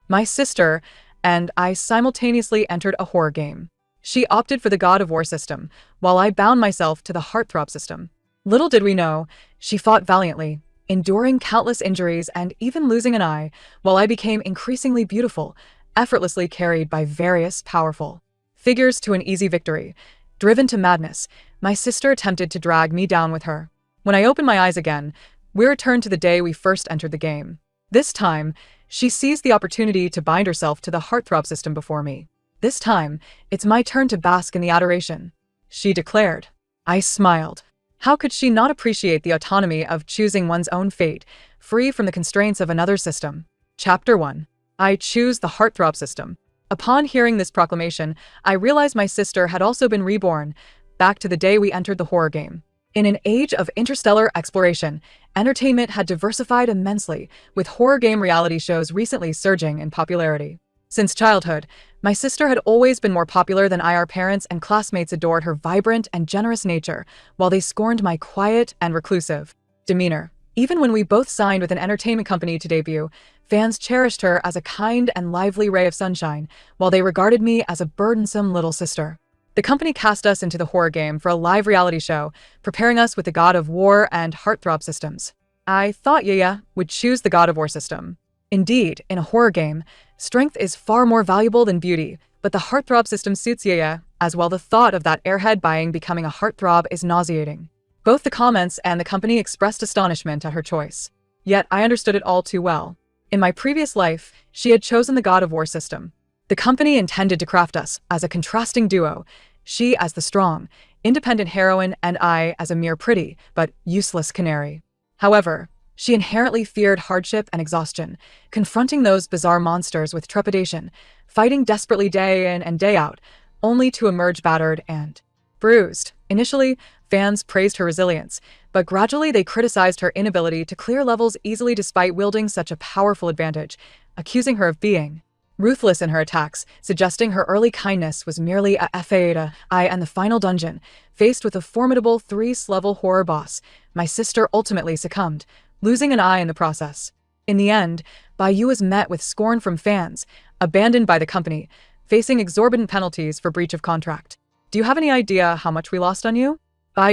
My sister and I simultaneously entered a horror game. She opted for the God of War system, while I bound myself to the heartthrob system. Little did we know, she fought valiantly, enduring countless injuries and even losing an eye, while I became increasingly beautiful, effortlessly carried by various powerful figures to an easy victory. Driven to madness, my sister attempted to drag me down with her. When I opened my eyes again, we returned to the day we first entered the game. This time, she seized the opportunity to bind herself to the heartthrob system before me. This time, it's my turn to bask in the adoration, she declared. I smiled. How could she not appreciate the autonomy of choosing one's own fate, free from the constraints of another system? Chapter 1. I choose the heartthrob system. Upon hearing this proclamation, I realized my sister had also been reborn, back to the day we entered the horror game. In an age of interstellar exploration, entertainment had diversified immensely, with horror game reality shows recently surging in popularity. Since childhood, my sister had always been more popular than I. Our parents and classmates adored her vibrant and generous nature, while they scorned my quiet and reclusive demeanor. Even when we both signed with an entertainment company to debut, fans cherished her as a kind and lively ray of sunshine, while they regarded me as a burdensome little sister. The company cast us into the horror game for a live reality show, preparing us with the God of War and heartthrob systems. I thought Yaya would choose the God of War system. Indeed, in a horror game, strength is far more valuable than beauty, but the heartthrob system suits Yaya as well. The thought of that airhead becoming a heartthrob is nauseating. Both the comments and the company expressed astonishment at her choice. Yet I understood it all too well. In my previous life, she had chosen the God of War system. The company intended to craft us as a contrasting duo, she as the strong, independent heroine and I as a mere pretty, but useless canary. However, she inherently feared hardship and exhaustion, confronting those bizarre monsters with trepidation, fighting desperately day in and day out, only to emerge battered and bruised. Initially, fans praised her resilience, but gradually they criticized her inability to clear levels easily despite wielding such a powerful advantage, accusing her of being ruthless in her attacks, suggesting her early kindness was merely a facade. And the final dungeon, faced with a formidable 3-level horror boss, my sister ultimately succumbed, losing an eye in the process. In the end, Bai was met with scorn from fans, abandoned by the company, facing exorbitant penalties for breach of contract. Do you have any idea how much we lost on you? Bai,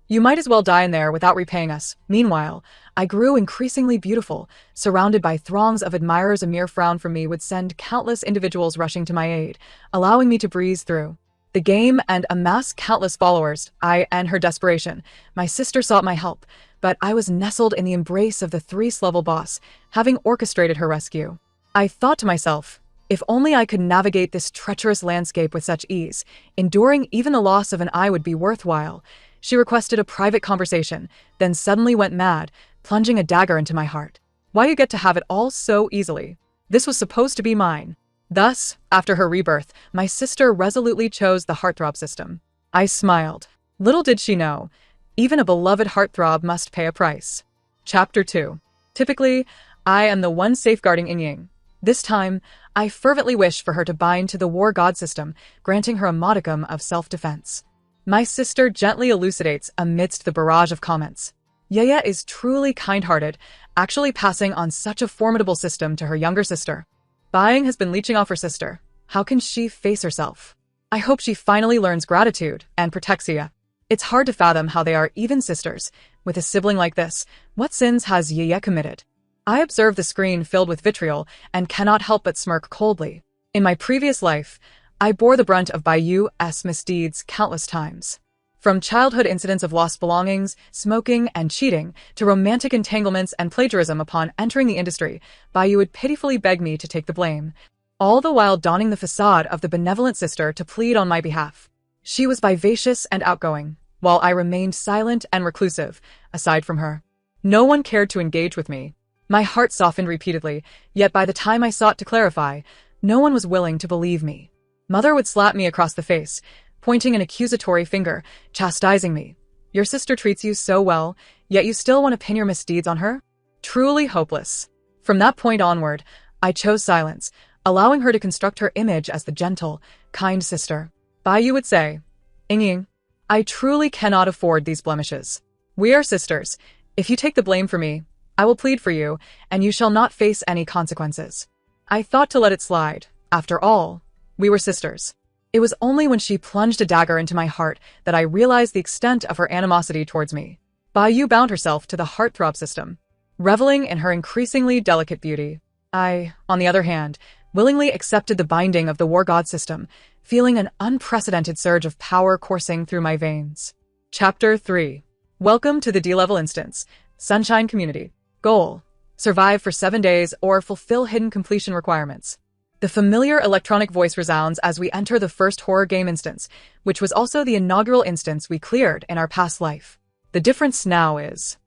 you might as well die in there without repaying us. Meanwhile, I grew increasingly beautiful, surrounded by throngs of admirers. A mere frown from me would send countless individuals rushing to my aid, allowing me to breeze through the game and amass countless followers. In her desperation, my sister sought my help, but I was nestled in the embrace of the 3-level boss, having orchestrated her rescue. I thought to myself, if only I could navigate this treacherous landscape with such ease, enduring even the loss of an eye would be worthwhile. She requested a private conversation, then suddenly went mad, plunging a dagger into my heart. Why you get to have it all so easily? This was supposed to be mine. Thus, after her rebirth, my sister resolutely chose the heartthrob system. I smiled. Little did she know, even a beloved heartthrob must pay a price. Chapter 2. Typically, I am the one safeguarding Ying. This time, I fervently wish for her to bind to the war god system, granting her a modicum of self-defense. My sister gently elucidates amidst the barrage of comments. Yaya is truly kind-hearted, actually passing on such a formidable system to her younger sister. Buying has been leeching off her sister. How can she face herself? I hope she finally learns gratitude and protects Yaya. It's hard to fathom how they are even sisters. With a sibling like this, what sins has Yaya committed? I observe the screen filled with vitriol and cannot help but smirk coldly. In my previous life, I bore the brunt of Bayu's misdeeds countless times. From childhood incidents of lost belongings, smoking, and cheating, to romantic entanglements and plagiarism. Upon entering the industry, Bayu would pitifully beg me to take the blame, all the while donning the facade of the benevolent sister to plead on my behalf. She was vivacious and outgoing, while I remained silent and reclusive. Aside from her, no one cared to engage with me. My heart softened repeatedly, yet by the time I sought to clarify, no one was willing to believe me. Mother would slap me across the face, pointing an accusatory finger, chastising me. Your sister treats you so well, yet you still want to pin your misdeeds on her? Truly hopeless. From that point onward, I chose silence, allowing her to construct her image as the gentle, kind sister. Bai would say, Ying, I truly cannot afford these blemishes. We are sisters. If you take the blame for me, I will plead for you, and you shall not face any consequences. I thought to let it slide. After all, we were sisters. It was only when she plunged a dagger into my heart that I realized the extent of her animosity towards me. Baiyu bound herself to the heartthrob system, reveling in her increasingly delicate beauty. I, on the other hand, willingly accepted the binding of the war god system, feeling an unprecedented surge of power coursing through my veins. Chapter 3. Welcome to the D-level instance. Sunshine Community. Goal: survive for 7 days or fulfill hidden completion requirements. The familiar electronic voice resounds as we enter the first horror game instance, which was also the inaugural instance we cleared in our past life. The difference now is...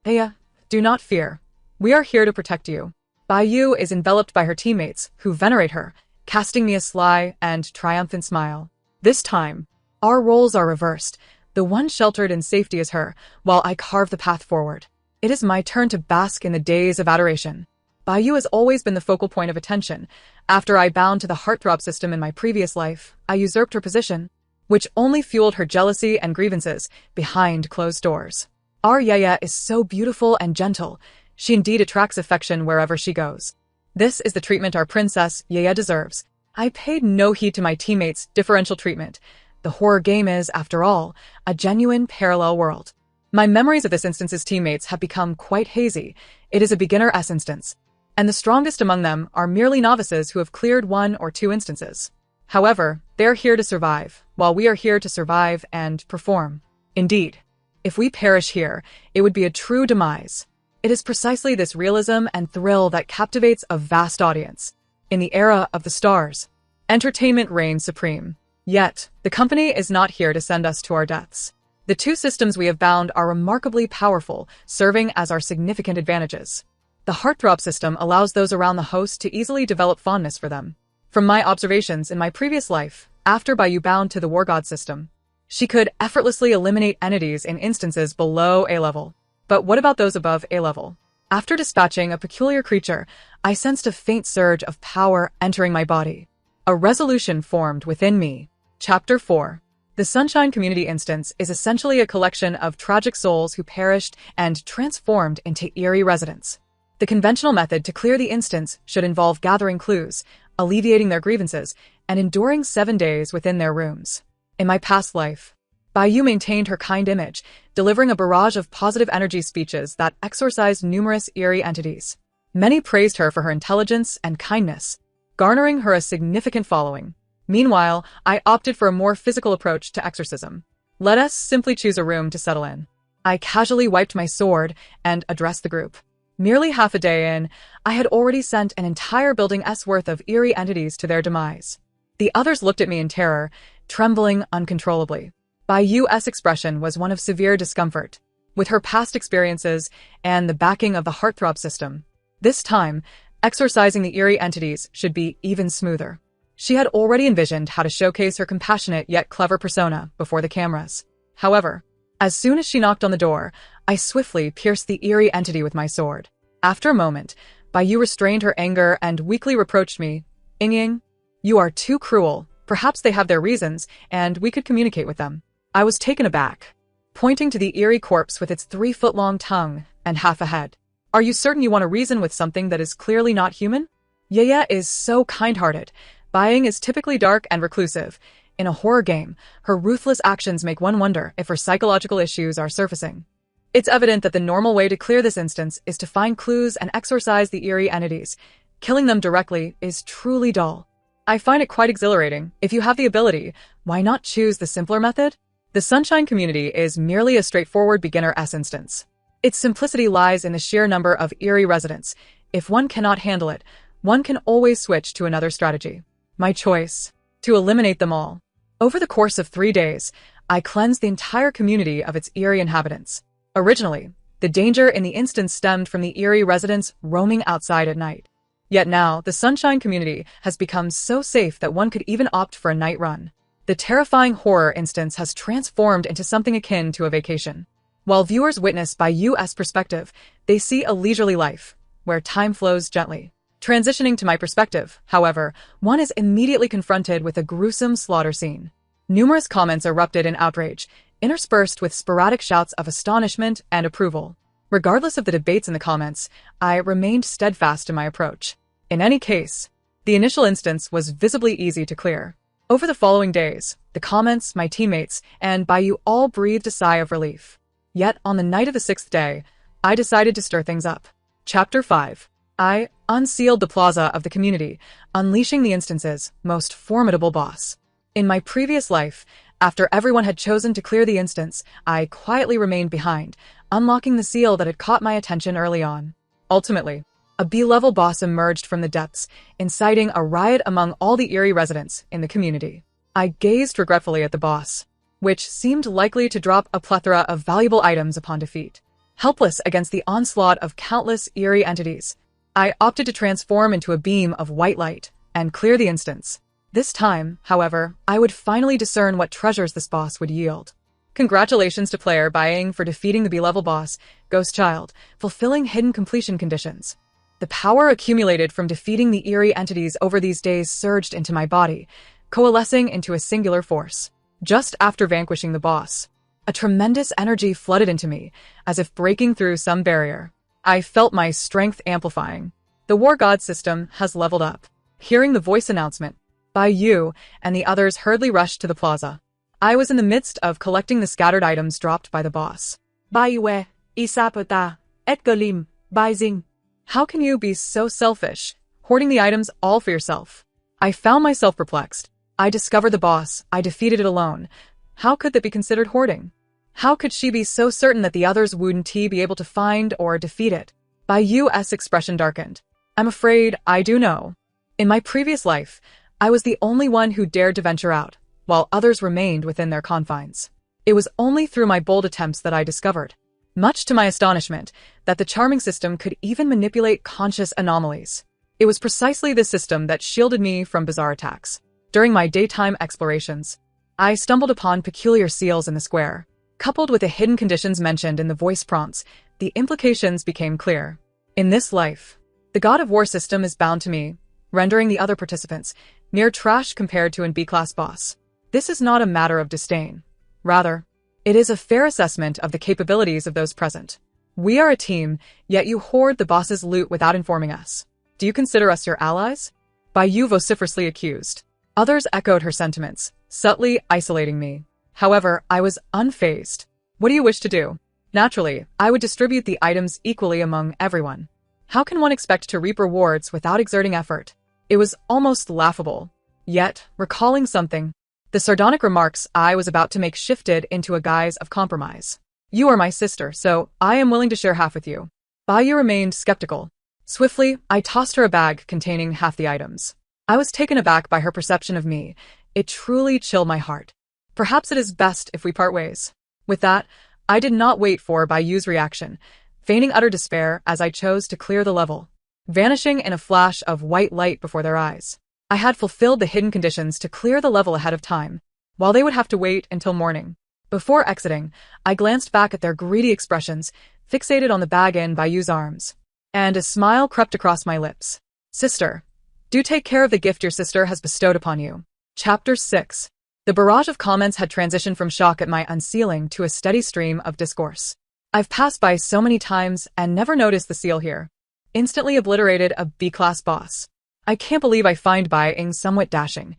Aya, do not fear. We are here to protect you. Baiyu is enveloped by her teammates, who venerate her, casting me a sly and triumphant smile. This time, our roles are reversed. The one sheltered in safety is her, while I carve the path forward. It is my turn to bask in the days of adoration. Baiyu has always been the focal point of attention. After I bound to the heartthrob system in my previous life, I usurped her position, which only fueled her jealousy and grievances behind closed doors. Our Yaya is so beautiful and gentle. She indeed attracts affection wherever she goes. This is the treatment our princess Yaya deserves. I paid no heed to my teammates' differential treatment. The horror game is, after all, a genuine parallel world. My memories of this instance's teammates have become quite hazy. It is a beginner S instance, and the strongest among them are merely novices who have cleared 1 or 2 instances. However, they're here to survive, while we are here to survive and perform. Indeed, if we perish here, it would be a true demise. It is precisely this realism and thrill that captivates a vast audience. In the era of the stars, entertainment reigns supreme. Yet, the company is not here to send us to our deaths. The 2 systems we have bound are remarkably powerful, serving as our significant advantages. The heartthrob system allows those around the host to easily develop fondness for them. From my observations in my previous life, after Baiyu bound to the war god system, she could effortlessly eliminate entities in instances below A level. But what about those above A level? After dispatching a peculiar creature, I sensed a faint surge of power entering my body. A resolution formed within me. Chapter 4. The Sunshine Community instance is essentially a collection of tragic souls who perished and transformed into eerie residents. The conventional method to clear the instance should involve gathering clues, alleviating their grievances, and enduring 7 days within their rooms. In my past life, Baiyu maintained her kind image, delivering a barrage of positive energy speeches that exorcised numerous eerie entities. Many praised her for her intelligence and kindness, garnering her a significant following. Meanwhile, I opted for a more physical approach to exorcism. Let us simply choose a room to settle in. I casually wiped my sword and addressed the group. Merely half a day in, I had already sent an entire building's worth of eerie entities to their demise. The others looked at me in terror, trembling uncontrollably. Baiyu's expression was one of severe discomfort. With her past experiences and the backing of the heartthrob system, this time, exorcising the eerie entities should be even smoother. She had already envisioned how to showcase her compassionate yet clever persona before the cameras. However, as soon as she knocked on the door, I swiftly pierced the eerie entity with my sword. After a moment, Baiyu restrained her anger and weakly reproached me. "Ying, you are too cruel. Perhaps they have their reasons, and we could communicate with them." I was taken aback, pointing to the eerie corpse with its 3-foot-long tongue and half a head. "Are you certain you want to reason with something that is clearly not human?" Yaya is so kind-hearted. Baiing is typically dark and reclusive. In a horror game, her ruthless actions make one wonder if her psychological issues are surfacing. It's evident that the normal way to clear this instance is to find clues and exorcise the eerie entities. Killing them directly is truly dull. I find it quite exhilarating. If you have the ability, why not choose the simpler method? The Sunshine Community is merely a straightforward beginner S instance. Its simplicity lies in the sheer number of eerie residents. If one cannot handle it, one can always switch to another strategy. My choice: to eliminate them all. Over the course of 3 days, I cleansed the entire community of its eerie inhabitants. Originally, the danger in the instance stemmed from the eerie residents roaming outside at night. Yet now, the Sunshine Community has become so safe that one could even opt for a night run. The terrifying horror instance has transformed into something akin to a vacation. While viewers witness Baiyu's perspective, they see a leisurely life, where time flows gently. Transitioning to my perspective, however, one is immediately confronted with a gruesome slaughter scene. Numerous comments erupted in outrage, interspersed with sporadic shouts of astonishment and approval. Regardless of the debates in the comments, I remained steadfast in my approach. In any case, the initial instance was visibly easy to clear. Over the following days, the comments, my teammates, and Bayou all breathed a sigh of relief. Yet, on the night of the 6th day, I decided to stir things up. Chapter 5. I unsealed the plaza of the community, unleashing the instance's most formidable boss. In my previous life, after everyone had chosen to clear the instance, I quietly remained behind, unlocking the seal that had caught my attention early on. Ultimately, a B-level boss emerged from the depths, inciting a riot among all the eerie residents in the community. I gazed regretfully at the boss, which seemed likely to drop a plethora of valuable items upon defeat. Helpless against the onslaught of countless eerie entities, I opted to transform into a beam of white light and clear the instance. This time, however, I would finally discern what treasures this boss would yield. Congratulations to player Baying for defeating the B-level boss, Ghost Child, fulfilling hidden completion conditions. The power accumulated from defeating the eerie entities over these days surged into my body, coalescing into a singular force. Just after vanquishing the boss, a tremendous energy flooded into me, as if breaking through some barrier. I felt my strength amplifying. The War God system has leveled up. Hearing the voice announcement, Bayou and the others hurriedly rushed to the plaza. I was in the midst of collecting the scattered items dropped by the boss. Bayou, Isapota, Etgalim, Baizing. How can you be so selfish, hoarding the items all for yourself? I found myself perplexed. I discovered the boss. I defeated it alone. How could that be considered hoarding? How could she be so certain that the others wouldn't be able to find or defeat it? Bayou's expression darkened. I'm afraid I do know. In my previous life, I was the only one who dared to venture out, while others remained within their confines. It was only through my bold attempts that I discovered, much to my astonishment, that the charming system could even manipulate conscious anomalies. It was precisely this system that shielded me from bizarre attacks. During my daytime explorations, I stumbled upon peculiar seals in the square. Coupled with the hidden conditions mentioned in the voice prompts, the implications became clear. In this life, the God of War system is bound to me, rendering the other participants mere trash compared to an B-class boss. This is not a matter of disdain. Rather, it is a fair assessment of the capabilities of those present. We are a team, yet you hoard the boss's loot without informing us. Do you consider us your allies? Bayou vociferously accused. Others echoed her sentiments, subtly isolating me. However, I was unfazed. What do you wish to do? Naturally, I would distribute the items equally among everyone. How can one expect to reap rewards without exerting effort? It was almost laughable. Yet, recalling something, the sardonic remarks I was about to make shifted into a guise of compromise. You are my sister, so I am willing to share half with you. Bayou remained skeptical. Swiftly, I tossed her a bag containing half the items. I was taken aback by her perception of me. It truly chilled my heart. Perhaps it is best if we part ways. With that, I did not wait for Bayou's reaction, feigning utter despair as I chose to clear the level, vanishing in a flash of white light before their eyes. I had fulfilled the hidden conditions to clear the level ahead of time, while they would have to wait until morning. Before exiting, I glanced back at their greedy expressions, fixated on the bag in Bayou's arms, and a smile crept across my lips. Sister, do take care of the gift your sister has bestowed upon you. Chapter 6. The barrage of comments had transitioned from shock at my unsealing to a steady stream of discourse. I've passed by so many times and never noticed the seal here. Instantly obliterated a B-class boss. I can't believe I find Baying somewhat dashing.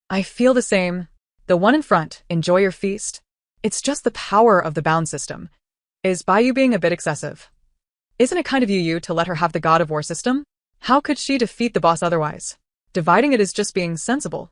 I feel the same. The one in front, enjoy your feast. It's just the power of the bound system. Is Bayou being a bit excessive? Isn't it kind of you to let her have the God of War system? How could she defeat the boss otherwise? Dividing it is just being sensible.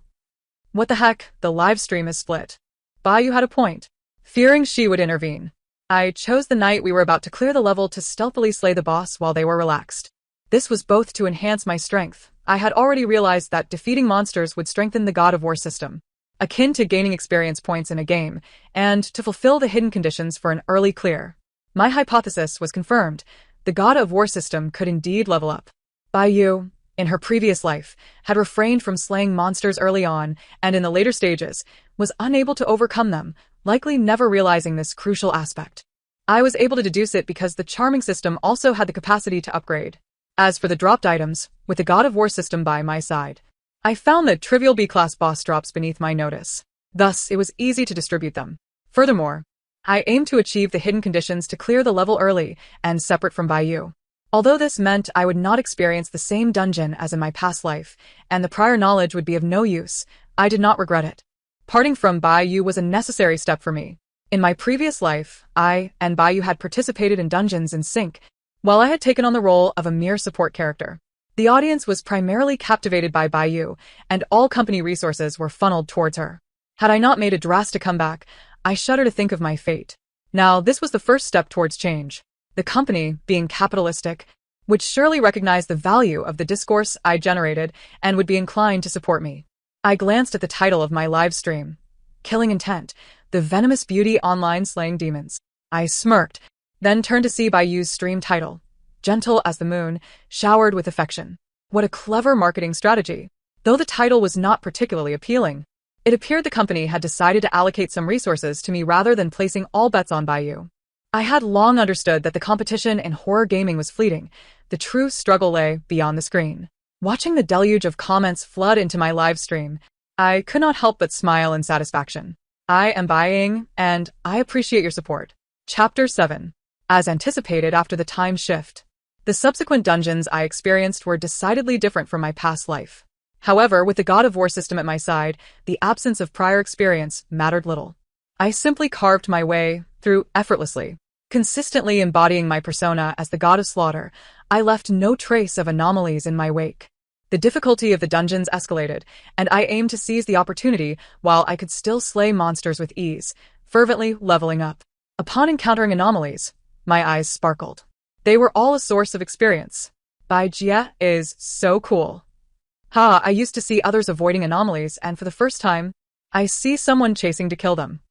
What the heck, the live stream is split. Bayou had a point. Fearing she would intervene, I chose the night we were about to clear the level to stealthily slay the boss while they were relaxed. This was both to enhance my strength. I had already realized that defeating monsters would strengthen the God of War system, akin to gaining experience points in a game, and to fulfill the hidden conditions for an early clear. My hypothesis was confirmed. The God of War system could indeed level up. Bayou, in her previous life, had refrained from slaying monsters early on, and in the later stages, was unable to overcome them, likely never realizing this crucial aspect. I was able to deduce it because the charming system also had the capacity to upgrade. As for the dropped items, with the God of War system by my side, I found that trivial B-class boss drops beneath my notice. Thus, it was easy to distribute them. Furthermore, I aimed to achieve the hidden conditions to clear the level early and separate from Bayou. Although this meant I would not experience the same dungeon as in my past life, and the prior knowledge would be of no use, I did not regret it. Parting from Baiyu was a necessary step for me. In my previous life, I and Baiyu had participated in dungeons in sync, while I had taken on the role of a mere support character. The audience was primarily captivated by Baiyu, and all company resources were funneled towards her. Had I not made a drastic comeback, I shudder to think of my fate. Now, this was the first step towards change. The company, being capitalistic, would surely recognize the value of the discourse I generated and would be inclined to support me. I glanced at the title of my live stream, Killing Intent, the venomous beauty online slaying demons. I smirked, then turned to see Baiyu's stream title, Gentle as the Moon, Showered with Affection. What a clever marketing strategy. Though the title was not particularly appealing, it appeared the company had decided to allocate some resources to me rather than placing all bets on Baiyu. I had long understood that the competition in horror gaming was fleeting. The true struggle lay beyond the screen. Watching the deluge of comments flood into my live stream, I could not help but smile in satisfaction. I am buying, and I appreciate your support. Chapter 7. As anticipated after the time shift. The subsequent dungeons I experienced were decidedly different from my past life. However, with the God of War system at my side, the absence of prior experience mattered little. I simply carved my way through effortlessly. Consistently embodying my persona as the God of Slaughter, I left no trace of anomalies in my wake. The difficulty of the dungeons escalated, and I aimed to seize the opportunity while I could still slay monsters with ease, fervently leveling up. Upon encountering anomalies, my eyes sparkled. They were all a source of experience. Bai Jie is so cool. I used to see others avoiding anomalies, and for the first time, I see someone chasing to kill them.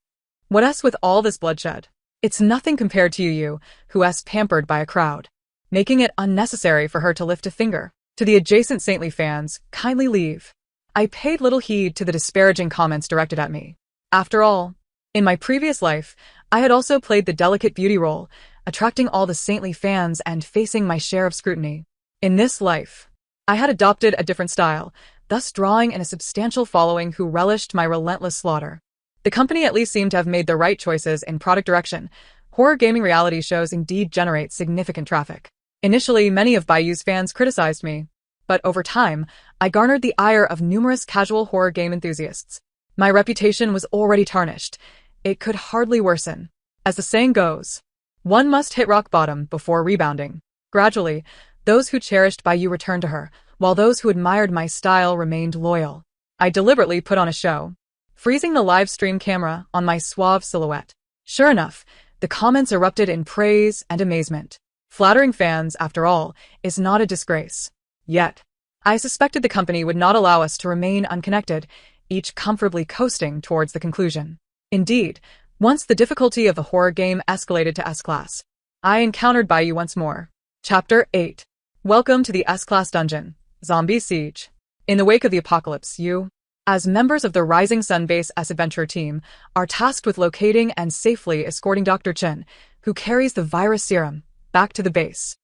What's with all this bloodshed? It's nothing compared to you, who's pampered by a crowd, making it unnecessary for her to lift a finger. To the adjacent saintly fans, kindly leave. I paid little heed to the disparaging comments directed at me. After all, in my previous life, I had also played the delicate beauty role, attracting all the saintly fans and facing my share of scrutiny. In this life, I had adopted a different style, thus drawing in a substantial following who relished my relentless slaughter. The company at least seemed to have made the right choices in product direction. Horror gaming reality shows indeed generate significant traffic. Initially, many of Baiyu's fans criticized me, but over time, I garnered the ire of numerous casual horror game enthusiasts. My reputation was already tarnished. It could hardly worsen. As the saying goes, one must hit rock bottom before rebounding. Gradually, those who cherished Baiyu returned to her, while those who admired my style remained loyal. I deliberately put on a show, freezing the live stream camera on my suave silhouette. Sure enough, the comments erupted in praise and amazement. Flattering fans, after all, is not a disgrace. Yet, I suspected the company would not allow us to remain unconnected, each comfortably coasting towards the conclusion. Indeed, once the difficulty of the horror game escalated to S-Class, I encountered Baiyu once more. Chapter 8. Welcome to the S-Class Dungeon, Zombie Siege. In the wake of the apocalypse, you, as members of the Rising Sun Base S-Adventure team, are tasked with locating and safely escorting Dr. Chen, who carries the virus serum, back to the base.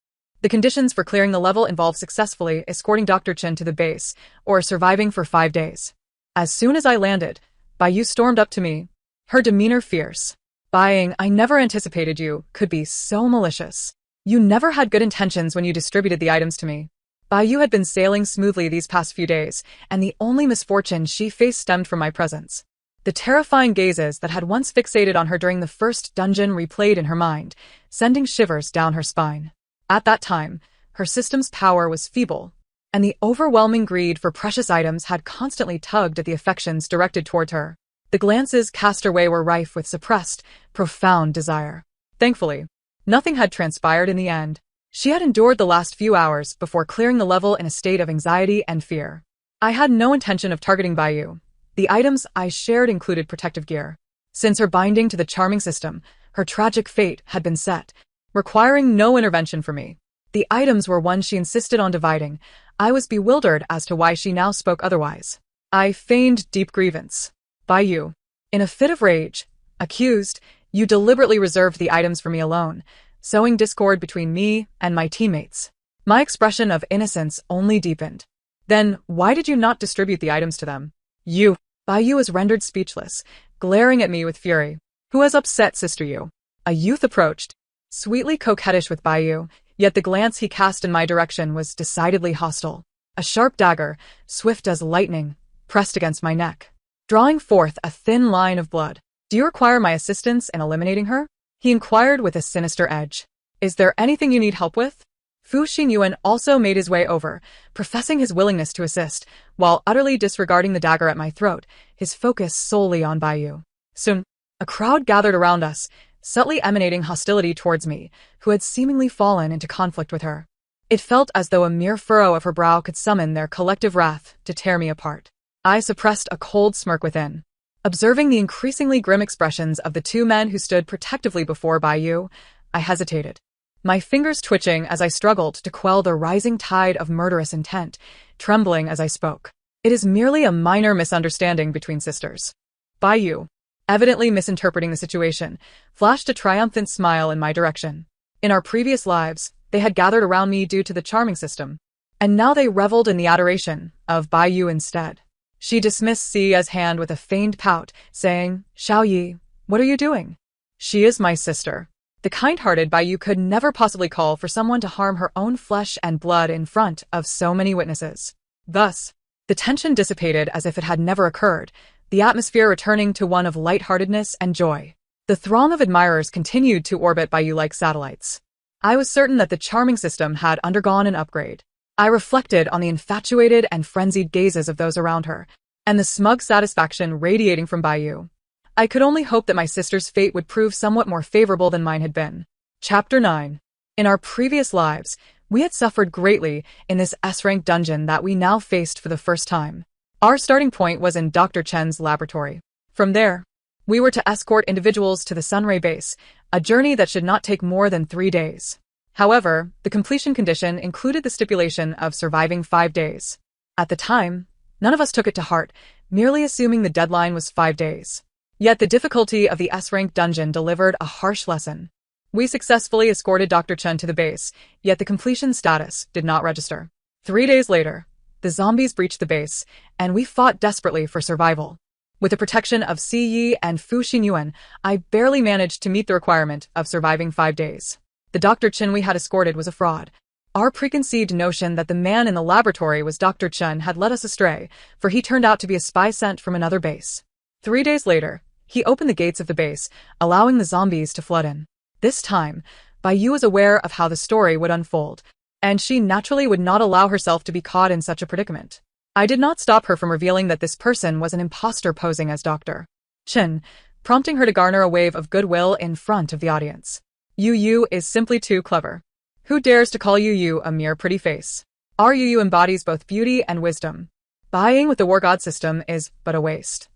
The conditions for clearing the level involve successfully escorting Dr. Chen to the base, or surviving for 5 days. As soon as I landed, Baiyu stormed up to me, her demeanor fierce. I never anticipated you could be so malicious. You never had good intentions when you distributed the items to me. Baiyu had been sailing smoothly these past few days, and the only misfortune she faced stemmed from my presence. The terrifying gazes that had once fixated on her during the first dungeon replayed in her mind, sending shivers down her spine. At that time, her system's power was feeble, and the overwhelming greed for precious items had constantly tugged at the affections directed toward her. The glances cast her way were rife with suppressed, profound desire. Thankfully, nothing had transpired in the end. She had endured the last few hours before clearing the level in a state of anxiety and fear. I had no intention of targeting Baiyu. The items I shared included protective gear. Since her binding to the charming system, her tragic fate had been set, requiring no intervention from me. The items were ones she insisted on dividing. I was bewildered as to why she now spoke otherwise. I feigned deep grievance. Baiyu, in a fit of rage, accused, you deliberately reserved the items for me alone, sowing discord between me and my teammates. My expression of innocence only deepened. Then, why did you not distribute the items to them? Baiyu was rendered speechless, glaring at me with fury. Who has upset Sister Yu? A youth approached. Sweetly coquettish with Baiyu, Yet the glance he cast in my direction was decidedly hostile. A sharp dagger, swift as lightning, pressed against my neck, drawing forth a thin line of blood. "Do you require my assistance in eliminating her?" he inquired with a sinister edge. "Is there anything you need help with?" Fu Xingyuan also made his way over, professing his willingness to assist, while utterly disregarding the dagger at my throat, his focus solely on Baiyu. Soon, a crowd gathered around us, subtly emanating hostility towards me, who had seemingly fallen into conflict with her. It felt as though a mere furrow of her brow could summon their collective wrath to tear me apart. I suppressed a cold smirk within. Observing the increasingly grim expressions of the two men who stood protectively before Baiyu, I hesitated, my fingers twitching as I struggled to quell the rising tide of murderous intent, trembling as I spoke. "It is merely a minor misunderstanding between sisters." Baiyu, evidently misinterpreting the situation, flashed a triumphant smile in my direction. In our previous lives, they had gathered around me due to the charming system, and now they reveled in the adoration of Baiyu instead. She dismissed Xia's hand with a feigned pout, saying, "Xiao Yi, what are you doing?" "She is my sister." The kind-hearted Baiyu could never possibly call for someone to harm her own flesh and blood in front of so many witnesses. Thus, the tension dissipated as if it had never occurred, the atmosphere returning to one of lightheartedness and joy. The throng of admirers continued to orbit Baiyu like satellites. I was certain that the charming system had undergone an upgrade. I reflected on the infatuated and frenzied gazes of those around her, and the smug satisfaction radiating from Baiyu. I could only hope that my sister's fate would prove somewhat more favorable than mine had been. Chapter 9. In our previous lives, we had suffered greatly in this S-rank dungeon that we now faced for the first time. Our starting point was in Dr. Chen's laboratory. From there, we were to escort individuals to the Sunray base, a journey that should not take more than 3 days. However, the completion condition included the stipulation of surviving 5 days. At the time, none of us took it to heart, merely assuming the deadline was 5 days. Yet the difficulty of the S-rank dungeon delivered a harsh lesson. We successfully escorted Dr. Chen to the base, yet the completion status did not register. 3 days later, the zombies breached the base, and we fought desperately for survival. With the protection of Si Yi and Fu Xingyuan, I barely managed to meet the requirement of surviving 5 days. The Dr. Chen we had escorted was a fraud. Our preconceived notion that the man in the laboratory was Dr. Chen had led us astray, for he turned out to be a spy sent from another base. 3 days later, he opened the gates of the base, allowing the zombies to flood in. This time, Baiyu was aware of how the story would unfold, and she naturally would not allow herself to be caught in such a predicament. I did not stop her from revealing that this person was an imposter posing as Dr. Chen, prompting her to garner a wave of goodwill in front of the audience. Yu Yu is simply too clever. Who dares to call Yu Yu a mere pretty face? Our Yu Yu embodies both beauty and wisdom. Buying with the war god system is but a waste.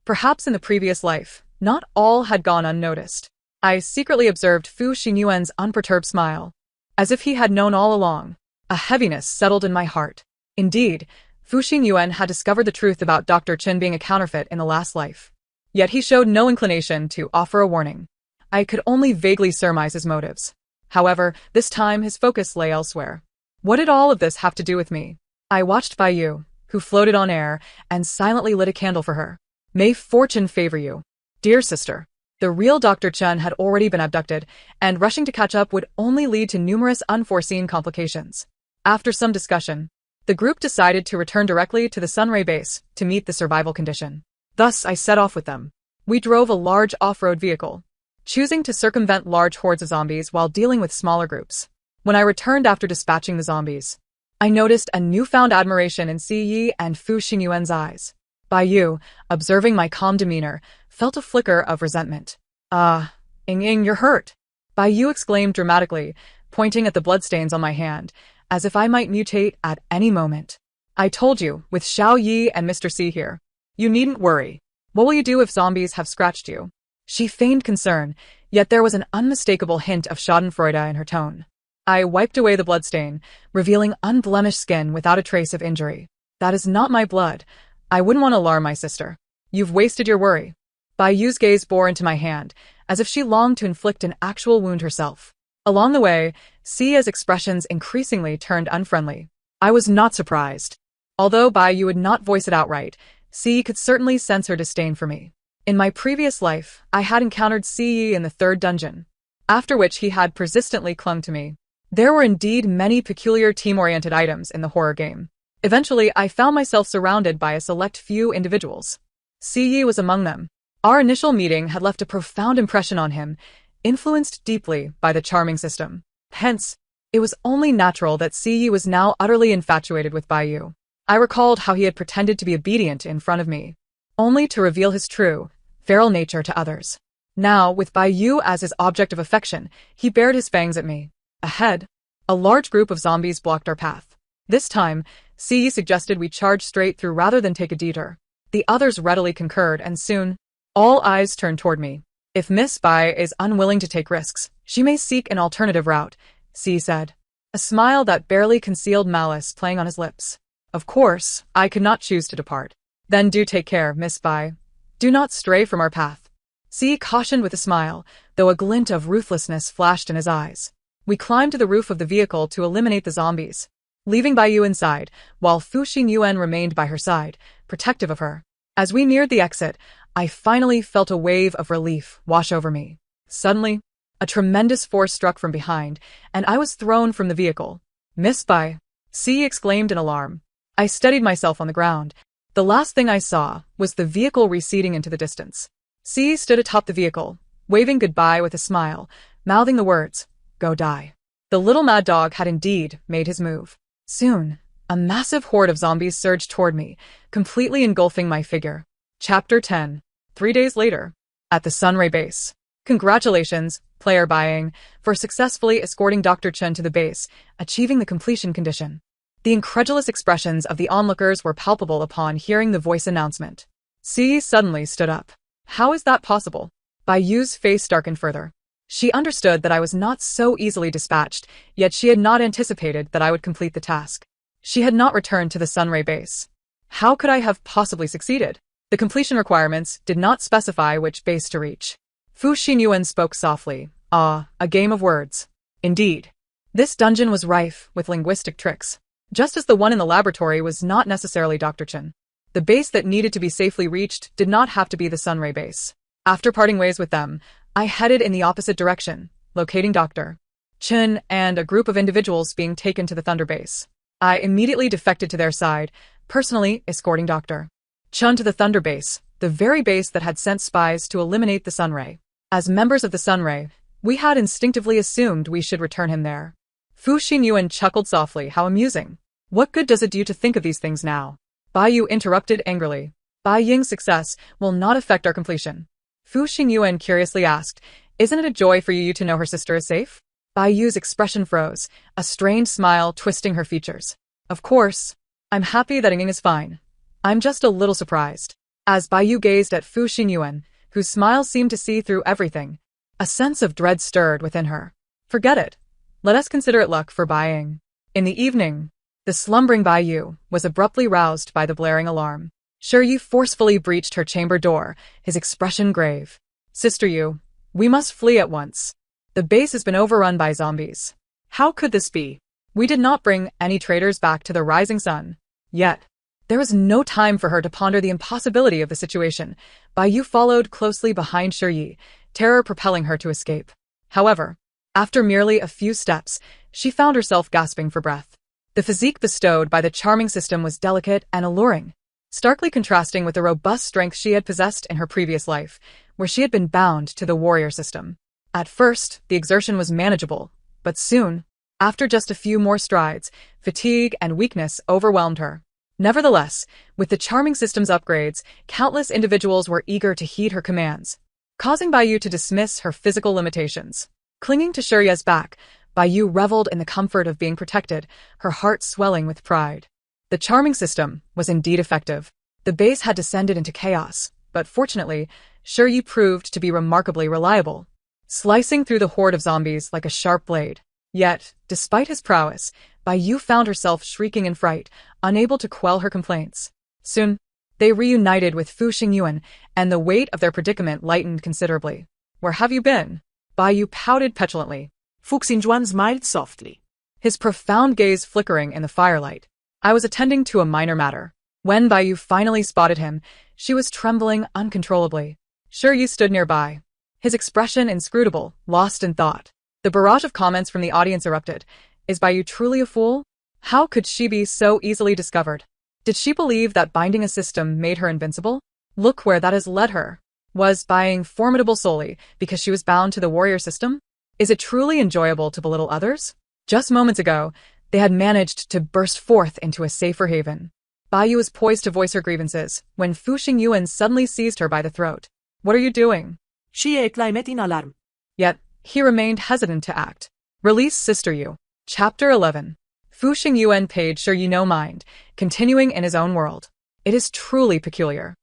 Perhaps in the previous life, not all had gone unnoticed. I secretly observed Fu Xingyuan's unperturbed smile. As if he had known all along, a heaviness settled in my heart. Indeed, Fu Xingyuan had discovered the truth about Dr. Chen being a counterfeit in the last life. Yet he showed no inclination to offer a warning. I could only vaguely surmise his motives. However, this time his focus lay elsewhere. What did all of this have to do with me? I watched Baiyu, who floated on air, and silently lit a candle for her. May fortune favor you, dear sister. The real Dr. Chen had already been abducted, and rushing to catch up would only lead to numerous unforeseen complications. After some discussion, the group decided to return directly to the Sunray base to meet the survival condition. Thus, I set off with them. We drove a large off-road vehicle, choosing to circumvent large hordes of zombies while dealing with smaller groups. When I returned after dispatching the zombies, I noticed a newfound admiration in Si Yi and Fu Xingyuan's eyes. Baiyu, observing my calm demeanor, felt a flicker of resentment. Ying, you're hurt," Baiyu exclaimed dramatically, pointing at the bloodstains on my hand, as if I might mutate at any moment. "I told you, with Xiao Yi and Mr. C here. You needn't worry. What will you do if zombies have scratched you?" She feigned concern, yet there was an unmistakable hint of schadenfreude in her tone. I wiped away the bloodstain, revealing unblemished skin without a trace of injury. "That is not my blood. I wouldn't want to alarm my sister. You've wasted your worry." Baiyu's gaze bore into my hand, as if she longed to inflict an actual wound herself. Along the way, Xia's expressions increasingly turned unfriendly. I was not surprised. Although Baiyu would not voice it outright, Xi could certainly sense her disdain for me. In my previous life, I had encountered Xi in the 3rd dungeon, after which he had persistently clung to me. There were indeed many peculiar team-oriented items in the horror game. Eventually, I found myself surrounded by a select few individuals. Siyi was among them. Our initial meeting had left a profound impression on him, influenced deeply by the charming system. Hence, it was only natural that Siyi was now utterly infatuated with Baiyu. I recalled how he had pretended to be obedient in front of me, only to reveal his true, feral nature to others. Now, with Baiyu as his object of affection, he bared his fangs at me. Ahead, a large group of zombies blocked our path. This time, Siyi suggested we charge straight through rather than take a detour. The others readily concurred, and soon, all eyes turned toward me. If Miss Bai is unwilling to take risks, she may seek an alternative route, Siyi said, a smile that barely concealed malice playing on his lips. Of course, I could not choose to depart. Then do take care, Miss Bai. Do not stray from our path. Siyi cautioned with a smile, though a glint of ruthlessness flashed in his eyes. We climbed to the roof of the vehicle to eliminate the zombies, leaving Baiyu inside, while Fu Xingyuan remained by her side, protective of her. As we neared the exit, I finally felt a wave of relief wash over me. Suddenly, a tremendous force struck from behind, and I was thrown from the vehicle. Miss Bai, Siyi exclaimed in alarm. I steadied myself on the ground. The last thing I saw was the vehicle receding into the distance. Siyi stood atop the vehicle, waving goodbye with a smile, mouthing the words, "Go die." The little mad dog had indeed made his move. Soon, a massive horde of zombies surged toward me, completely engulfing my figure. Chapter 10. 3 days later. At the Sunray base. Congratulations, player Buying, for successfully escorting Dr. Chen to the base, achieving the completion condition. The incredulous expressions of the onlookers were palpable upon hearing the voice announcement. Siyi suddenly stood up. How is that possible? Baiyu's face darkened further. She understood that I was not so easily dispatched, yet she had not anticipated that I would complete the task. She had not returned to the Sunray base. How could I have possibly succeeded? The completion requirements did not specify which base to reach. Fu Xingyuan spoke softly. Ah, a game of words. Indeed. This dungeon was rife with linguistic tricks. Just as the one in the laboratory was not necessarily Dr. Chen. The base that needed to be safely reached did not have to be the Sunray base. After parting ways with them, I headed in the opposite direction, locating Dr. Chen and a group of individuals being taken to the Thunder base. I immediately defected to their side, personally escorting Dr. Chen to the Thunder base, the very base that had sent spies to eliminate the Sunray. As members of the Sunray, we had instinctively assumed we should return him there. Fu Xingyuan chuckled softly. How amusing. What good does it do to think of these things now? Baiyu interrupted angrily. Bai Ying's success will not affect our completion. Fu Xingyuan curiously asked, Isn't it a joy for you to know her sister is safe? Baiyu's expression froze, a strained smile twisting her features. Of course. I'm happy that Ying is fine. I'm just a little surprised. As Baiyu gazed at Fu Xingyuan, whose smile seemed to see through everything, a sense of dread stirred within her. Forget it. Let us consider it luck for Bai Ying. In the evening, the slumbering Baiyu was abruptly roused by the blaring alarm. Yu forcefully breached her chamber door, his expression grave. Sister Yu, we must flee at once. The base has been overrun by zombies. How could this be? We did not bring any traitors back to the rising sun. Yet, there was no time for her to ponder the impossibility of the situation. Baiyu followed closely behind Yi, terror propelling her to escape. However, after merely a few steps, she found herself gasping for breath. The physique bestowed by the charming system was delicate and alluring, starkly contrasting with the robust strength she had possessed in her previous life, where she had been bound to the warrior system. At first, the exertion was manageable, but soon, after just a few more strides, fatigue and weakness overwhelmed her. Nevertheless, with the charming system's upgrades, countless individuals were eager to heed her commands, causing Baiyu to dismiss her physical limitations. Clinging to Shuri's back, Baiyu reveled in the comfort of being protected, her heart swelling with pride. The charming system was indeed effective. The base had descended into chaos, but fortunately, Shuri proved to be remarkably reliable, slicing through the horde of zombies like a sharp blade. Yet, despite his prowess, Baiyu found herself shrieking in fright, unable to quell her complaints. Soon, they reunited with Fu Xingyuan, and the weight of their predicament lightened considerably. Where have you been? Baiyu pouted petulantly. Fu Xingyuan smiled softly, his profound gaze flickering in the firelight. I was attending to a minor matter. When Baiyu finally spotted him, she was trembling uncontrollably. Yu stood nearby, his expression inscrutable, lost in thought. The barrage of comments from the audience erupted. Is Baiyu truly a fool? How could she be so easily discovered? Did she believe that binding a system made her invincible? Look where that has led her. Was Buying formidable solely because she was bound to the warrior system? Is it truly enjoyable to belittle others? Just moments ago, they had managed to burst forth into a safer haven. Baiyu was poised to voice her grievances when Fu Xingyuan suddenly seized her by the throat. What are you doing? She exclaimed in alarm. Yet, he remained hesitant to act. Release Sister Yu. Chapter 11. Fu Xingyuan paid sure you no mind, continuing in his own world. It is truly peculiar.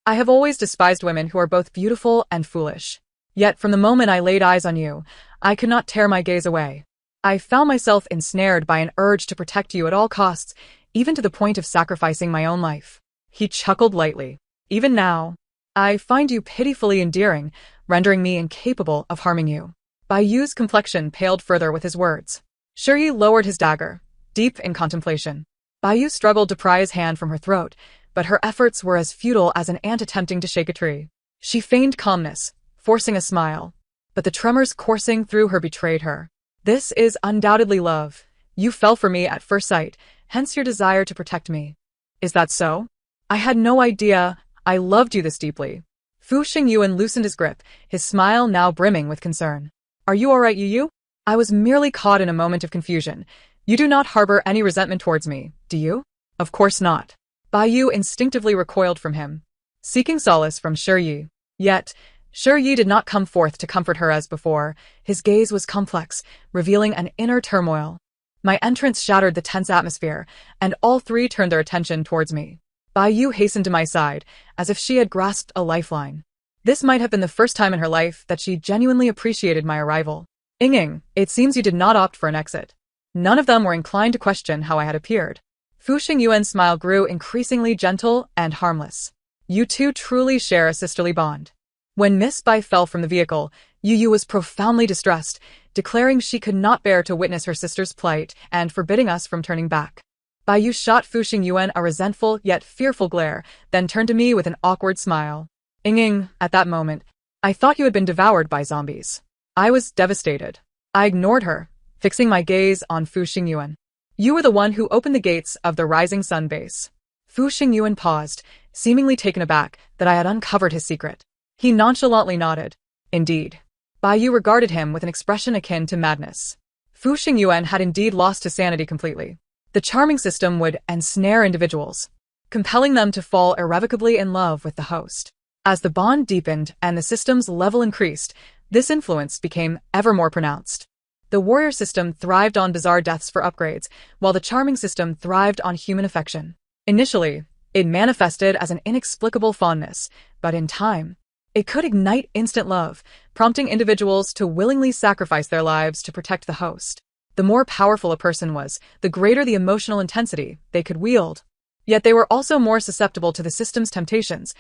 I have always despised women who are both beautiful and foolish. Yet from the moment I laid eyes on you, I could not tear my gaze away. I found myself ensnared by an urge to protect you at all costs, even to the point of sacrificing my own life. He chuckled lightly. Even now, I find you pitifully endearing, rendering me incapable of harming you. Baiyu's complexion paled further with his words. Shiyi lowered his dagger, deep in contemplation. Baiyu struggled to pry his hand from her throat, but her efforts were as futile as an ant attempting to shake a tree. She feigned calmness, forcing a smile, but the tremors coursing through her betrayed her. This is undoubtedly love. You fell for me at first sight, hence your desire to protect me. Is that so? I had no idea I loved you this deeply. Fu Xingyuan loosened his grip, his smile now brimming with concern. Are you all right, Yu? I was merely caught in a moment of confusion. You do not harbor any resentment towards me, do you? Of course not. Baiyu instinctively recoiled from him, seeking solace from Shiyi. Yet, Shiyi did not come forth to comfort her as before. His gaze was complex, revealing an inner turmoil. My entrance shattered the tense atmosphere, and all three turned their attention towards me. Baiyu hastened to my side, as if she had grasped a lifeline. This might have been the first time in her life that she genuinely appreciated my arrival. Ying, it seems you did not opt for an exit. None of them were inclined to question how I had appeared. Fu Xingyuan's smile grew increasingly gentle and harmless. You two truly share a sisterly bond. When Miss Bai fell from the vehicle, Yu was profoundly distressed, declaring she could not bear to witness her sister's plight and forbidding us from turning back. Baiyu shot Fu Xingyuan a resentful yet fearful glare, then turned to me with an awkward smile. Ying, at that moment, I thought you had been devoured by zombies. I was devastated. I ignored her, fixing my gaze on Fu Xingyuan. You were the one who opened the gates of the Rising Sun base. Fu Xingyuan paused, seemingly taken aback that I had uncovered his secret. He nonchalantly nodded. Indeed. Baiyu regarded him with an expression akin to madness. Fu Xingyuan had indeed lost his sanity completely. The charming system would ensnare individuals, compelling them to fall irrevocably in love with the host. As the bond deepened and the system's level increased, this influence became ever more pronounced. The warrior system thrived on bizarre deaths for upgrades, while the charming system thrived on human affection. Initially, it manifested as an inexplicable fondness, but in time, it could ignite instant love, prompting individuals to willingly sacrifice their lives to protect the host. The more powerful a person was, the greater the emotional intensity they could wield. Yet they were also more susceptible to the system's temptations,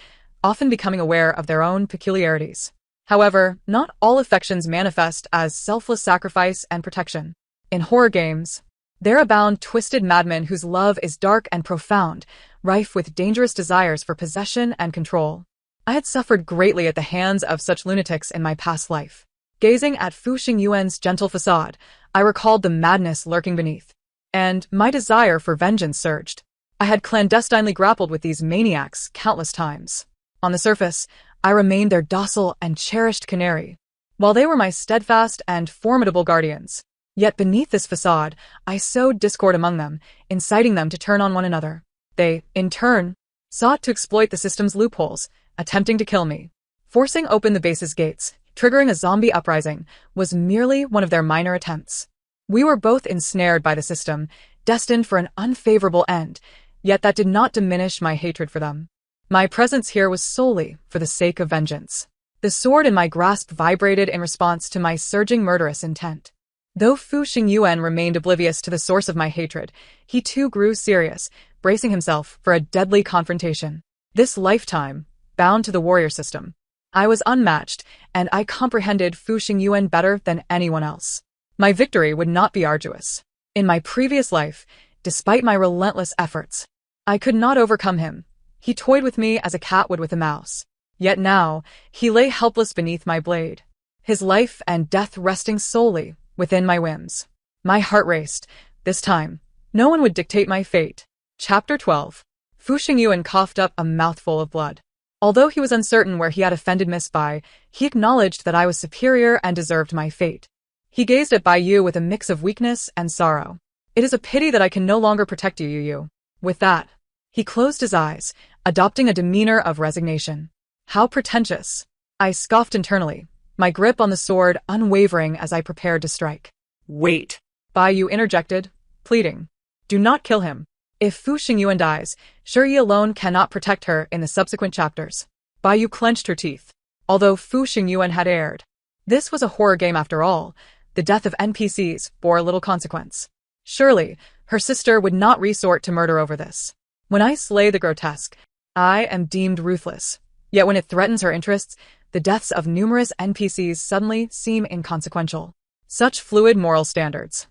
often becoming aware of their own peculiarities. However, not all affections manifest as selfless sacrifice and protection. In horror games, there abound twisted madmen whose love is dark and profound, rife with dangerous desires for possession and control. I had suffered greatly at the hands of such lunatics in my past life. Gazing at Fu Xingyuan's gentle facade, I recalled the madness lurking beneath, and my desire for vengeance surged. I had clandestinely grappled with these maniacs countless times. On the surface, I remained their docile and cherished canary, while they were my steadfast and formidable guardians. Yet beneath this facade, I sowed discord among them, inciting them to turn on one another. They, in turn, sought to exploit the system's loopholes, attempting to kill me. Forcing open the base's gates, triggering a zombie uprising, was merely one of their minor attempts. We were both ensnared by the system, destined for an unfavorable end, yet that did not diminish my hatred for them. My presence here was solely for the sake of vengeance. The sword in my grasp vibrated in response to my surging murderous intent. Though Fu Xingyuan remained oblivious to the source of my hatred, he too grew serious, bracing himself for a deadly confrontation. This lifetime, bound to the warrior system, I was unmatched, and I comprehended Fu Xingyuan better than anyone else. My victory would not be arduous. In my previous life, despite my relentless efforts, I could not overcome him. He toyed with me as a cat would with a mouse. Yet now, he lay helpless beneath my blade, his life and death resting solely within my whims. My heart raced. This time, no one would dictate my fate. Chapter 12. Fu Xingyuan coughed up a mouthful of blood. Although he was uncertain where he had offended Miss Bai, he acknowledged that I was superior and deserved my fate. He gazed at Bai Yu with a mix of weakness and sorrow. It is a pity that I can no longer protect you, Yu. With that, he closed his eyes, adopting a demeanor of resignation. How pretentious. I scoffed internally, my grip on the sword unwavering as I prepared to strike. Wait. Bai Yu interjected, pleading. Do not kill him. If Fu Xingyuan dies, Yi alone cannot protect her in the subsequent chapters. Bai Yu clenched her teeth. Although Fu Xingyuan had erred, this was a horror game after all. The death of NPCs bore little consequence. Surely, her sister would not resort to murder over this. When I slay the grotesque, I am deemed ruthless. Yet when it threatens her interests, the deaths of numerous NPCs suddenly seem inconsequential. Such fluid moral standards.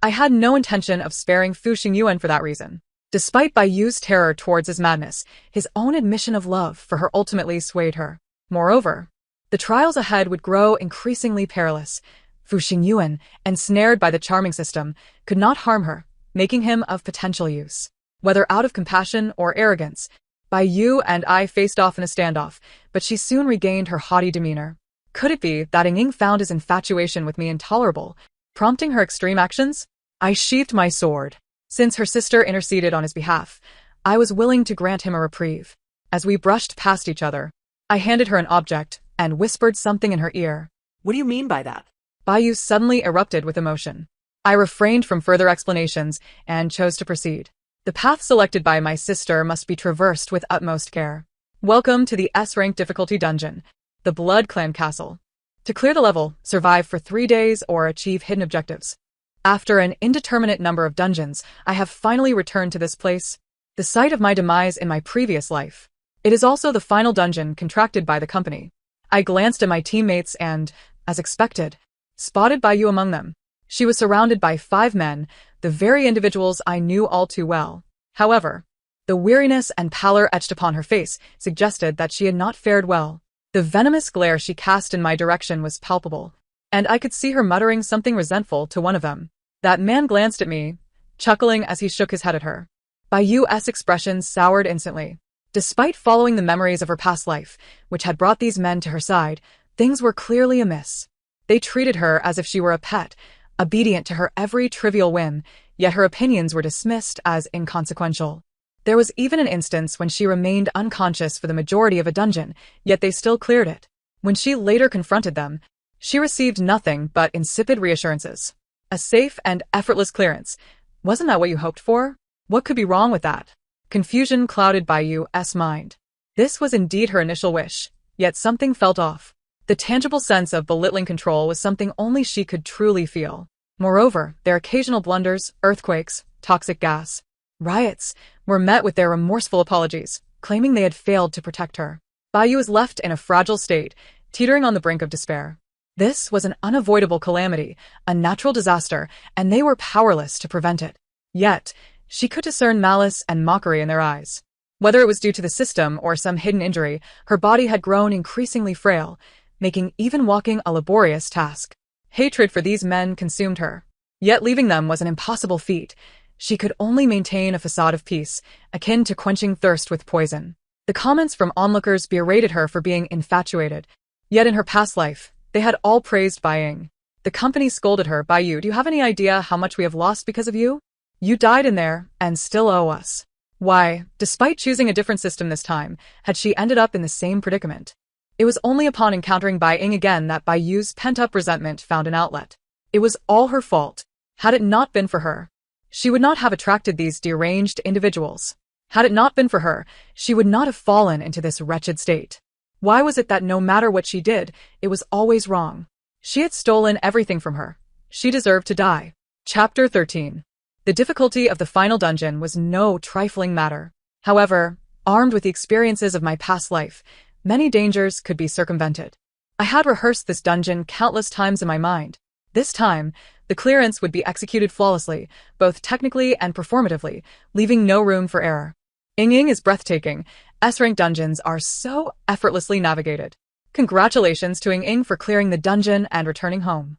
I had no intention of sparing Fu Xingyuan for that reason. Despite Bai Yu's terror towards his madness, his own admission of love for her ultimately swayed her. Moreover, the trials ahead would grow increasingly perilous. Fu Xingyuan, ensnared by the charming system, could not harm her, making him of potential use. Whether out of compassion or arrogance, Bai Yu and I faced off in a standoff, but she soon regained her haughty demeanor. Could it be that Ying found his infatuation with me intolerable, prompting her extreme actions? I sheathed my sword. Since her sister interceded on his behalf, I was willing to grant him a reprieve. As we brushed past each other, I handed her an object and whispered something in her ear. What do you mean by that? Bai Yu suddenly erupted with emotion. I refrained from further explanations and chose to proceed. The path selected by my sister must be traversed with utmost care. Welcome to the S-rank difficulty dungeon, the Blood Clan Castle. To clear the level, survive for 3 days or achieve hidden objectives. After an indeterminate number of dungeons, I have finally returned to this place, the site of my demise in my previous life. It is also the final dungeon contracted by the company. I glanced at my teammates and, as expected, spotted Bai Yu among them. She was surrounded by 5 men, the very individuals I knew all too well. However, the weariness and pallor etched upon her face suggested that she had not fared well. The venomous glare she cast in my direction was palpable, and I could see her muttering something resentful to one of them. That man glanced at me, chuckling as he shook his head at her. Bai Yu's expression soured instantly. Despite following the memories of her past life, which had brought these men to her side, things were clearly amiss. They treated her as if she were a pet, obedient to her every trivial whim, yet her opinions were dismissed as inconsequential. There was even an instance when she remained unconscious for the majority of a dungeon, yet they still cleared it. When she later confronted them, she received nothing but insipid reassurances. A safe and effortless clearance. Wasn't that what you hoped for? What could be wrong with that? Confusion clouded Bai Yu's mind. This was indeed her initial wish, yet something felt off. The tangible sense of belittling control was something only she could truly feel. Moreover, their occasional blunders, earthquakes, toxic gas, riots, were met with their remorseful apologies, claiming they had failed to protect her. Bai Yu was left in a fragile state, teetering on the brink of despair. This was an unavoidable calamity, a natural disaster, and they were powerless to prevent it. Yet, she could discern malice and mockery in their eyes. Whether it was due to the system or some hidden injury, her body had grown increasingly frail, making even walking a laborious task. Hatred for these men consumed her. Yet leaving them was an impossible feat. She could only maintain a facade of peace, akin to quenching thirst with poison. The comments from onlookers berated her for being infatuated. Yet in her past life, they had all praised Bai Ying. The company scolded her. Bai Yu, do you have any idea how much we have lost because of you? You died in there, and still owe us. Why, despite choosing a different system this time, had she ended up in the same predicament? It was only upon encountering Bai Ying again that Bai Yu's pent-up resentment found an outlet. It was all her fault. Had it not been for her, she would not have attracted these deranged individuals. Had it not been for her, she would not have fallen into this wretched state. Why was it that no matter what she did, it was always wrong? She had stolen everything from her. She deserved to die. Chapter 13. The difficulty of the final dungeon was no trifling matter. However, armed with the experiences of my past life, many dangers could be circumvented. I had rehearsed this dungeon countless times in my mind. This time, the clearance would be executed flawlessly, both technically and performatively, leaving no room for error. Ying is breathtaking. S-rank dungeons are so effortlessly navigated. Congratulations to Ying for clearing the dungeon and returning home.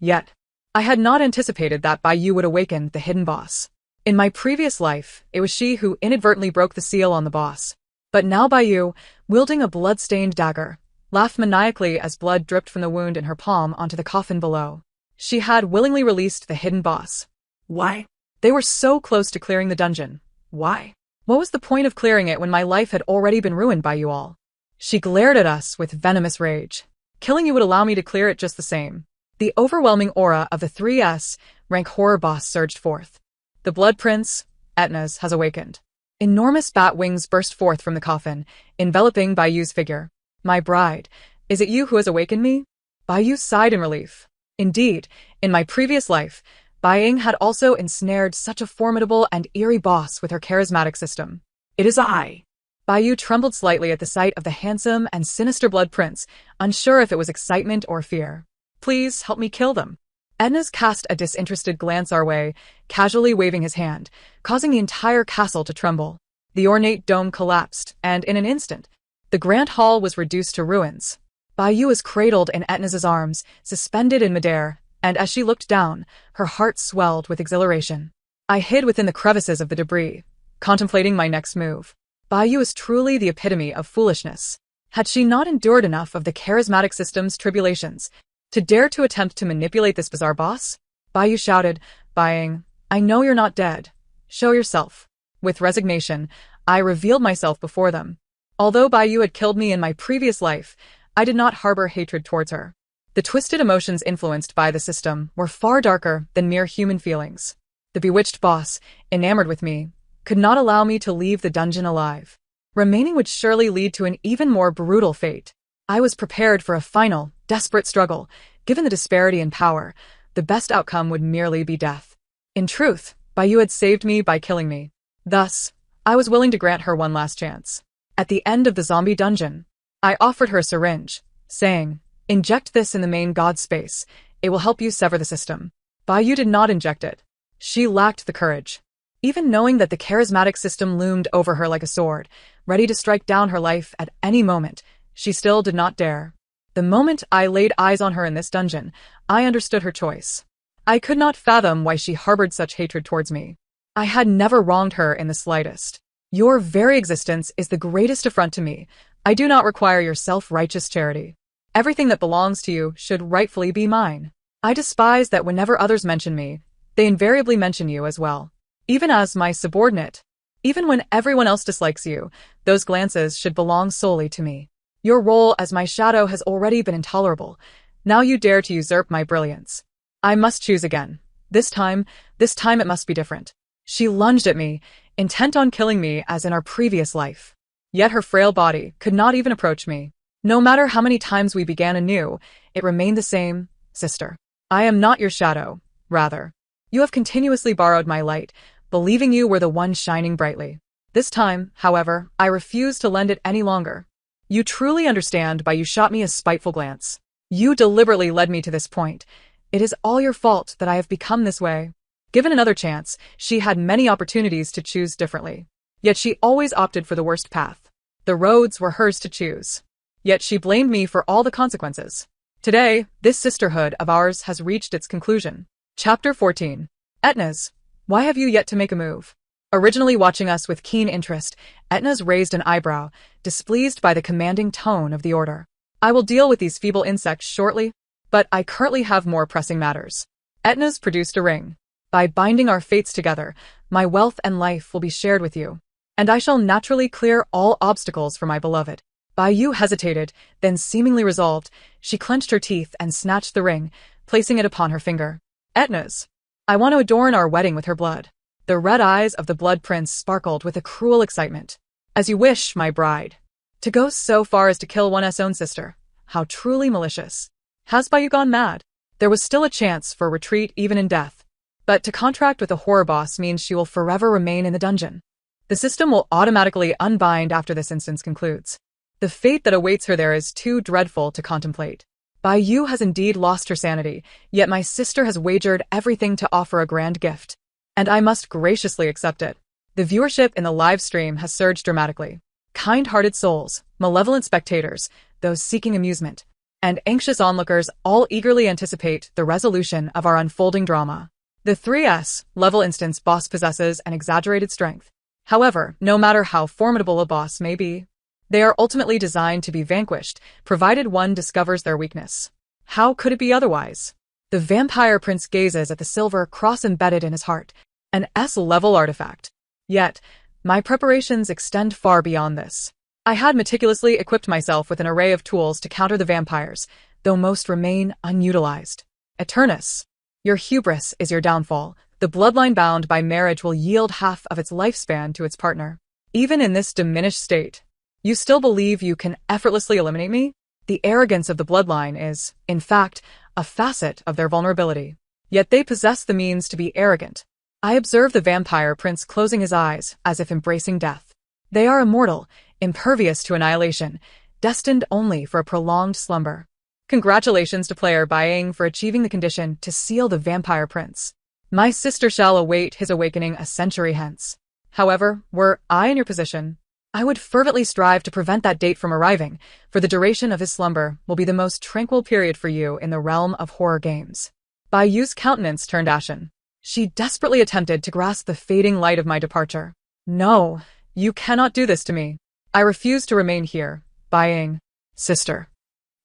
Yet, I had not anticipated that Bai would awaken the hidden boss. In my previous life, it was she who inadvertently broke the seal on the boss. But now Bai, wielding a blood-stained dagger, laughed maniacally as blood dripped from the wound in her palm onto the coffin below. She had willingly released the hidden boss. Why? They were so close to clearing the dungeon. Why? What was the point of clearing it when my life had already been ruined by you all? She glared at us with venomous rage. Killing you would allow me to clear it just the same. The overwhelming aura of the 3S rank horror boss surged forth. The Blood Prince, Etna's, has awakened. Enormous bat wings burst forth from the coffin, enveloping Bai's figure. My bride, is it you who has awakened me? Bai sighed in relief. Indeed, in my previous life, Bai had also ensnared such a formidable and eerie boss with her charismatic system. It is I. Bai trembled slightly at the sight of the handsome and sinister Blood Prince, unsure if it was excitement or fear. Please help me kill them. Etna's cast a disinterested glance our way, casually waving his hand, causing the entire castle to tremble. The ornate dome collapsed, and in an instant, the grand hall was reduced to ruins. Bai was cradled in Etna's arms, suspended in midair, and as she looked down, her heart swelled with exhilaration. I hid within the crevices of the debris, contemplating my next move. Bai is truly the epitome of foolishness. Had she not endured enough of the charismatic system's tribulations to dare to attempt to manipulate this bizarre boss? Bai shouted, "Buying, I know you're not dead. Show yourself." With resignation, I revealed myself before them. Although Bai had killed me in my previous life, I did not harbor hatred towards her. The twisted emotions influenced by the system were far darker than mere human feelings. The bewitched boss, enamored with me, could not allow me to leave the dungeon alive. Remaining would surely lead to an even more brutal fate. I was prepared for a final, desperate struggle. Given the disparity in power, the best outcome would merely be death. In truth, Bai had saved me by killing me. Thus, I was willing to grant her one last chance. At the end of the zombie dungeon, I offered her a syringe, saying, "Inject this in the main god space. It will help you sever the system." Bai did not inject it. She lacked the courage. Even knowing that the charismatic system loomed over her like a sword, ready to strike down her life at any moment, she still did not dare. The moment I laid eyes on her in this dungeon, I understood her choice. I could not fathom why she harbored such hatred towards me. I had never wronged her in the slightest. Your very existence is the greatest affront to me. I do not require your self-righteous charity. Everything that belongs to you should rightfully be mine. I despise that whenever others mention me, they invariably mention you as well. Even as my subordinate. Even when everyone else dislikes you, those glances should belong solely to me. Your role as my shadow has already been intolerable. Now you dare to usurp my brilliance. I must choose again. This time it must be different. She lunged at me, intent on killing me as in our previous life. Yet her frail body could not even approach me. No matter how many times we began anew, it remained the same. Sister, I am not your shadow. Rather, you have continuously borrowed my light, believing you were the one shining brightly. This time, however, I refuse to lend it any longer. You truly understand by you shot me a spiteful glance. You deliberately led me to this point. It is all your fault that I have become this way. Given another chance, she had many opportunities to choose differently. Yet she always opted for the worst path. The roads were hers to choose. Yet she blamed me for all the consequences. Today, this sisterhood of ours has reached its conclusion. Chapter 14. Etna's. Why have you yet to make a move? Originally watching us with keen interest, Etna's raised an eyebrow, displeased by the commanding tone of the order. I will deal with these feeble insects shortly, but I currently have more pressing matters. Etna's produced a ring. By binding our fates together, my wealth and life will be shared with you, and I shall naturally clear all obstacles for my beloved. Bai hesitated, then seemingly resolved, she clenched her teeth and snatched the ring, placing it upon her finger. Etna's. I want to adorn our wedding with her blood. The red eyes of the Blood Prince sparkled with a cruel excitement. As you wish, my bride. To go so far as to kill one's own sister. How truly malicious. Has Bai gone mad? There was still a chance for retreat even in death. But to contract with a horror boss means she will forever remain in the dungeon. The system will automatically unbind after this instance concludes. The fate that awaits her there is too dreadful to contemplate. Bai has indeed lost her sanity, yet my sister has wagered everything to offer a grand gift. And I must graciously accept it. The viewership in the live stream has surged dramatically. Kind-hearted souls, malevolent spectators, those seeking amusement, and anxious onlookers all eagerly anticipate the resolution of our unfolding drama. The 3S level instance boss possesses an exaggerated strength. However, no matter how formidable a boss may be, they are ultimately designed to be vanquished, provided one discovers their weakness. How could it be otherwise? The vampire prince gazes at the silver cross embedded in his heart, an S-level artifact. Yet, my preparations extend far beyond this. I had meticulously equipped myself with an array of tools to counter the vampires, though most remain unutilized. Eternus, your hubris is your downfall. The bloodline bound by marriage will yield half of its lifespan to its partner. Even in this diminished state, you still believe you can effortlessly eliminate me? The arrogance of the bloodline is, in fact, a facet of their vulnerability. Yet they possess the means to be arrogant. I observe the vampire prince closing his eyes as if embracing death. They are immortal, impervious to annihilation, destined only for a prolonged slumber. Congratulations to player Byang for achieving the condition to seal the vampire prince. My sister shall await his awakening a century hence. However, were I in your position, I would fervently strive to prevent that date from arriving, for the duration of his slumber will be the most tranquil period for you in the realm of horror games. Bayu's countenance turned ashen. She desperately attempted to grasp the fading light of my departure. No, you cannot do this to me. I refuse to remain here, Byang. Sister.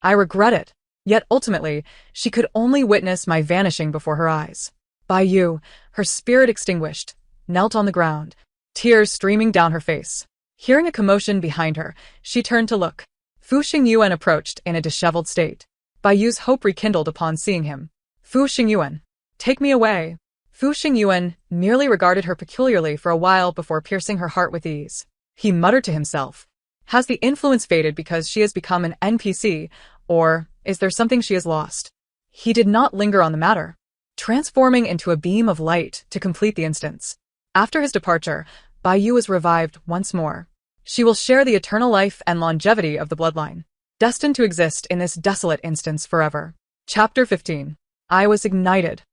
I regret it. Yet ultimately, she could only witness my vanishing before her eyes. Bayu, her spirit extinguished, knelt on the ground, tears streaming down her face. Hearing a commotion behind her, she turned to look. Fu Xingyuan approached in a disheveled state. Bayu's hope rekindled upon seeing him. Fu Xingyuan, take me away. Fu Xingyuan merely regarded her peculiarly for a while before piercing her heart with ease. He muttered to himself. Has the influence faded because she has become an NPC, or is there something she has lost? He did not linger on the matter, transforming into a beam of light to complete the instance. After his departure, Bayu was revived once more. She will share the eternal life and longevity of the bloodline, destined to exist in this desolate instance forever. Chapter 15. I was ignited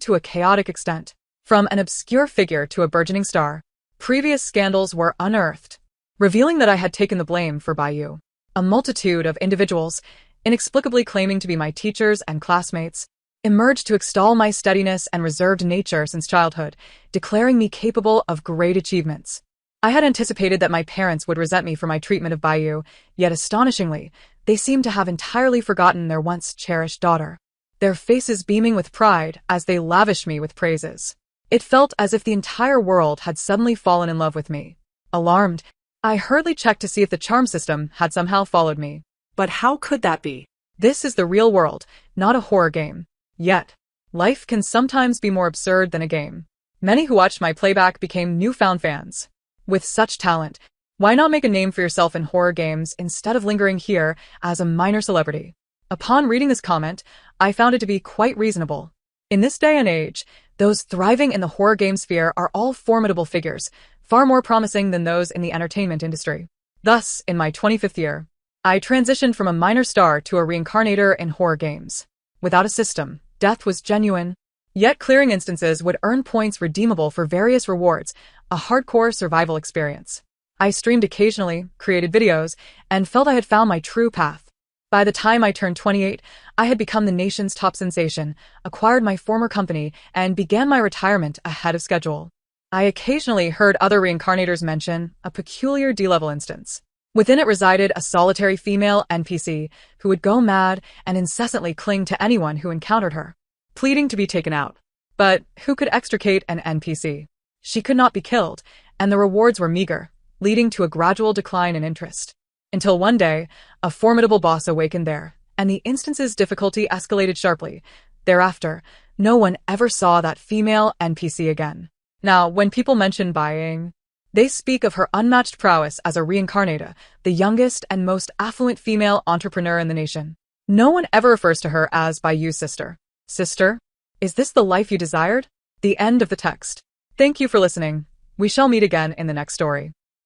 to a chaotic extent. From an obscure figure to a burgeoning star, previous scandals were unearthed, revealing that I had taken the blame for Bayu. A multitude of individuals, inexplicably claiming to be my teachers and classmates, emerged to extol my steadiness and reserved nature since childhood, declaring me capable of great achievements. I had anticipated that my parents would resent me for my treatment of Bayu, yet astonishingly, they seemed to have entirely forgotten their once cherished daughter, their faces beaming with pride as they lavished me with praises. It felt as if the entire world had suddenly fallen in love with me. Alarmed, I hurriedly checked to see if the charm system had somehow followed me. But how could that be? This is the real world, not a horror game. Yet, life can sometimes be more absurd than a game. Many who watched my playback became newfound fans. With such talent, why not make a name for yourself in horror games instead of lingering here as a minor celebrity? Upon reading this comment, I found it to be quite reasonable. In this day and age, those thriving in the horror game sphere are all formidable figures, far more promising than those in the entertainment industry. Thus, in my 25th year, I transitioned from a minor star to a reincarnator in horror games. Without a system, death was genuine. Yet clearing instances would earn points redeemable for various rewards, a hardcore survival experience. I streamed occasionally, created videos, and felt I had found my true path. By the time I turned 28, I had become the nation's top sensation, acquired my former company, and began my retirement ahead of schedule. I occasionally heard other reincarnators mention a peculiar D-level instance. Within it resided a solitary female NPC who would go mad and incessantly cling to anyone who encountered her, pleading to be taken out. But who could extricate an NPC? She could not be killed, and the rewards were meager, leading to a gradual decline in interest. Until one day, a formidable boss awakened there, and the instance's difficulty escalated sharply. Thereafter, no one ever saw that female NPC again. Now, when people mention Byang, they speak of her unmatched prowess as a reincarnata, the youngest and most affluent female entrepreneur in the nation. No one ever refers to her as Bayu's sister. Sister? Is this the life you desired? The end of the text. Thank you for listening. We shall meet again in the next story.